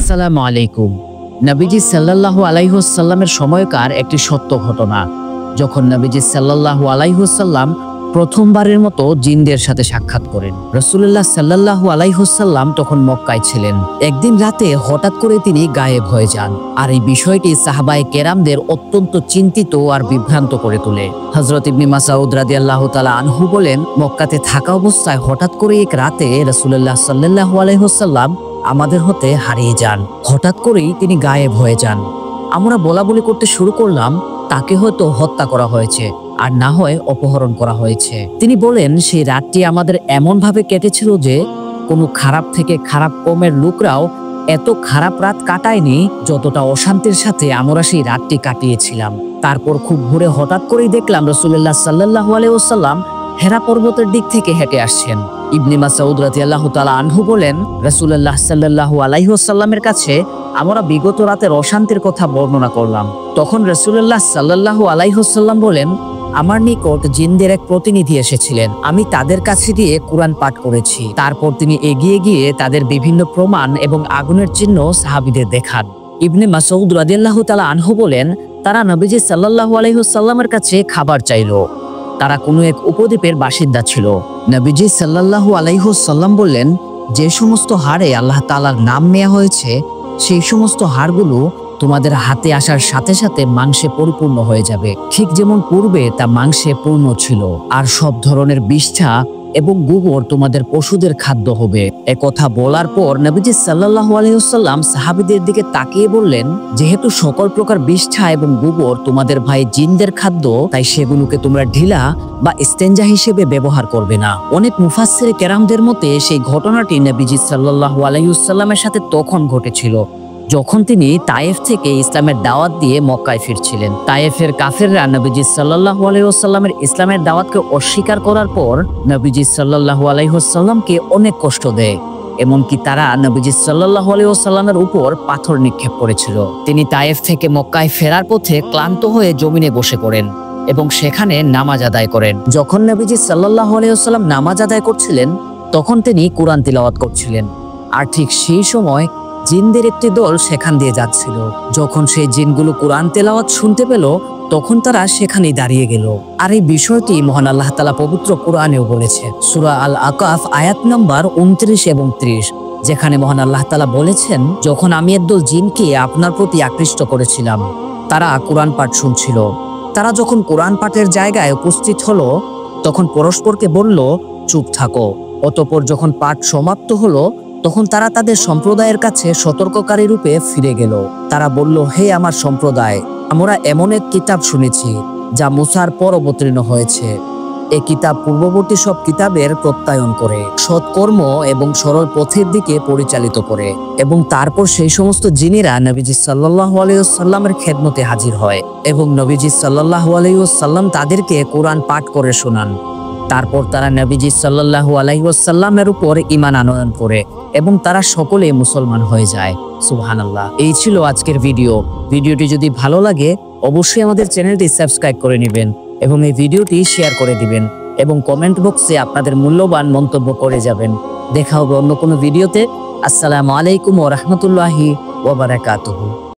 আসসালামু আলাইকুম। নবীজি সাল্লাল্লাহু আলাইহি ওয়াসাল্লামের সময়কার একটি সত্য ঘটনা। যখন নবীজি সাল্লাল্লাহু আলাইহি ওয়াসাল্লাম প্রথমবারের মতো জিনদের সাথে সাক্ষাৎ করেন। রাসূলুল্লাহ সাল্লাল্লাহু আলাইহি ওয়াসাল্লাম তখন মক্কায় ছিলেন। একদিন রাতে হঠাৎ করে তিনি গায়েব হয়ে যান, আর এই বিষয়টি সাহাবায়ে কেরামদের অত্যন্ত চিন্তিত আর বিভ্রান্ত করে তোলে। হযরত ইবনে মাসউদ রাদিয়াল্লাহু তাআলা আনহু বলেন, মক্কাতে থাকা অবস্থায় হঠাৎ করে এক রাতে রাসূলুল্লাহ সাল্লাল্লাহু আলাইহি ওয়াসাল্লাম আমাদের হতে হারিয়ে যান। হঠাৎ করেই তিনি গায়েব হয়ে যান। আমরা বলাবলি করতে শুরু করলাম, তাকে হয়তো হত্যা করা হয়েছে, আর না হয় অপহরণ করা হয়েছে। তিনি বলেন, সেই রাতটি আমাদের এমন ভাবে কেটেছিল যে কোনো খারাপ থেকে খারাপ কমের লোকরাও এত খারাপ রাত কাটায়নি যতটা অশান্তির সাথে আমরা সেই রাতটি কাটিয়েছিলাম। তারপর খুব ভোরে হঠাৎ করেই দেখলাম রাসূলুল্লাহ সাল্লাল্লাহু আলাইহি ওয়াসাল্লাম হেরা পর্বতের দিক থেকে হেঁটে আসছেন। ইবনে মাসউদ রাদিয়াল্লাহু তাআলা আনহু বলেন, রাসূলুল্লাহ সাল্লাল্লাহু আলাইহি ওয়াসাল্লামের কাছে আমরা বিগত রাতের অশান্তির কথা বর্ণনা করলাম। তখন রাসূলুল্লাহ সাল্লাল্লাহু আলাইহি ওয়াসাল্লাম বলেন, আমার নিকট জিনদের এক প্রতিনিধি এসেছিলেন। আমি তাদের কাছে দিয়ে কুরআন পাঠ করেছি। তারপর তিনি এগিয়ে গিয়ে তাদের বিভিন্ন প্রমাণ এবং আগুনের চিহ্ন সাহাবীদের দেখান। ইবনে মাসউদ রাদিয়াল্লাহু তাআলা আনহু বলেন, তারা নবীজি সাল্লাল্লাহু আলাইহি ওয়াসাল্লামের কাছে খাবার চাইল। তারা কোনো এক উপদ্বীপের বাসিন্দা ছিল। নবীজি সাল্লাল্লাহু আলাইহি ওয়াসাল্লাম বললেন, যে সমস্ত হাড়ে আল্লাহ তাআলার নাম নেওয়া হয়েছে সেই সমস্ত হাড়গুলো তোমাদের হাতে আসার সাথে সাথে মাংসে পরিপূর্ণ হয়ে যাবে, ঠিক যেমন পূর্বে তা মাংসে পূর্ণ ছিল। আর সব ধরনের বিষ্ঠা এবং গোবর তোমাদের পশুদের খাদ্য হবে। একথা বলার পর নবীজি সাল্লাল্লাহু আলাইহি ওয়াসাল্লাম সাহাবীদের দিকে তাকিয়ে বললেন, যেহেতু সকল প্রকার বিষ্ঠা এবং গোবর তোমাদের ভাই জিনদের খাদ্য, তাই সেগুলোকে তোমরা ঢিলা বা ইস্তেঞ্জা হিসেবে ব্যবহার করবে না। অনেক মুফাসসির কেরামদের মতে সেই ঘটনাটি নবীজি সাল্লাল্লাহু আলাইহি ওয়াসাল্লামের সাথে তখন ঘটেছিল যখন তিনি তায়েফ থেকে ইসলামের দাওয়াত দিয়ে মক্কায় ফিরছিলেন। তায়েফের কাফেররা নবীজি সাল্লাল্লাহু আলাইহি ওয়াসাল্লামের ইসলামের দাওয়াতকে অস্বীকার করার পর নবীজি সাল্লাল্লাহু আলাইহি ওয়াসাল্লামকে অনেক কষ্ট দেয়। এমনকি তারা নবীজি সাল্লাল্লাহু আলাইহি ওয়াসাল্লামের উপর পাথর নিক্ষেপ করেছিল। তিনি তায়েফ থেকে মক্কায় ফেরার পথে ক্লান্ত হয়ে জমিনে বসে পড়েন এবং সেখানে নামাজ আদায় করেন। যখন নবীজি সাল্লাল্লাহু আলাইহি ওয়াসাল্লাম নামাজ আদায় করছিলেন, তখন তিনি কুরআন তিলাওয়াত করছিলেন। আর ঠিক সেই সময় জিনদের একটি দল সেখান দিয়ে যাচ্ছিল। যখন সেই জিনগুলো কুরআন তেলাওয়াত শুনতে পেল, তখন তারা সেখানেই দাঁড়িয়ে গেল। আর এই বিষয়টি মহান আল্লাহ তাআলা পবিত্র কুরআনেও বলেছে, সূরা আল আকাফ আয়াত নম্বর 29 এবং 30, যেখানে মহান আল্লাহ তাআলা বলেছেন, যখন আমি একদল জিনকে আপনার প্রতি আকৃষ্ট করেছিলাম, তারা কুরআন পাঠ শুনছিল। তারা যখন কুরআন পাঠের জায়গায় উপস্থিত হলো, তখন পরস্পরকে বলল, চুপ থাকো। অতঃপর যখন পাঠ সমাপ্ত হলো, তখন তারা তাদের সম্প্রদায়ের কাছে সতর্ককারী রূপে ফিরে গেল। তারা বলল, হে আমার সম্প্রদায়, আমরা এমন এক কিতাব শুনেছি যা মুসার পর অবতীর্ণ হয়েছে। এই কিতাব পূর্ববর্তী সব কিতাবের প্রত্যয়ন করে, সৎকর্ম এবং সরল পথের দিকে পরিচালিত করে। এবং তারপর সেই সমস্ত জিনেরা নবীজি সাল্লাল্লাহু আলাইহি ওয়াসাল্লামের খেদমতে হাজির হয় এবং নবীজি সাল্লাল্লাহু আলাইহি ওয়াসাল্লাম তাদেরকে কোরআন পাঠ করে শোনান। তারপর তারা নবীজি সাল্লাল্লাহু আলাইহি ওয়াসাল্লামের উপর ঈমান আনয়ন করে এবং তারা সকলে মুসলমান হয়ে যায়। সুবহানাল্লাহ। এই ছিল আজকের ভিডিওটি যদি ভালো লাগে অবশ্যই আমাদের চ্যানেলটি সাবস্ক্রাইব করে নেবেন এবং এই ভিডিওটি শেয়ার করে দিবেন এবং কমেন্ট বক্সে আপনাদের মূল্যবান মন্তব্য করে যাবেন। দেখা হবে অন্য কোনো ভিডিওতে। আসসালামু আলাইকুম ওয়া রাহমাতুল্লাহি ওয়া বারাকাতুহু।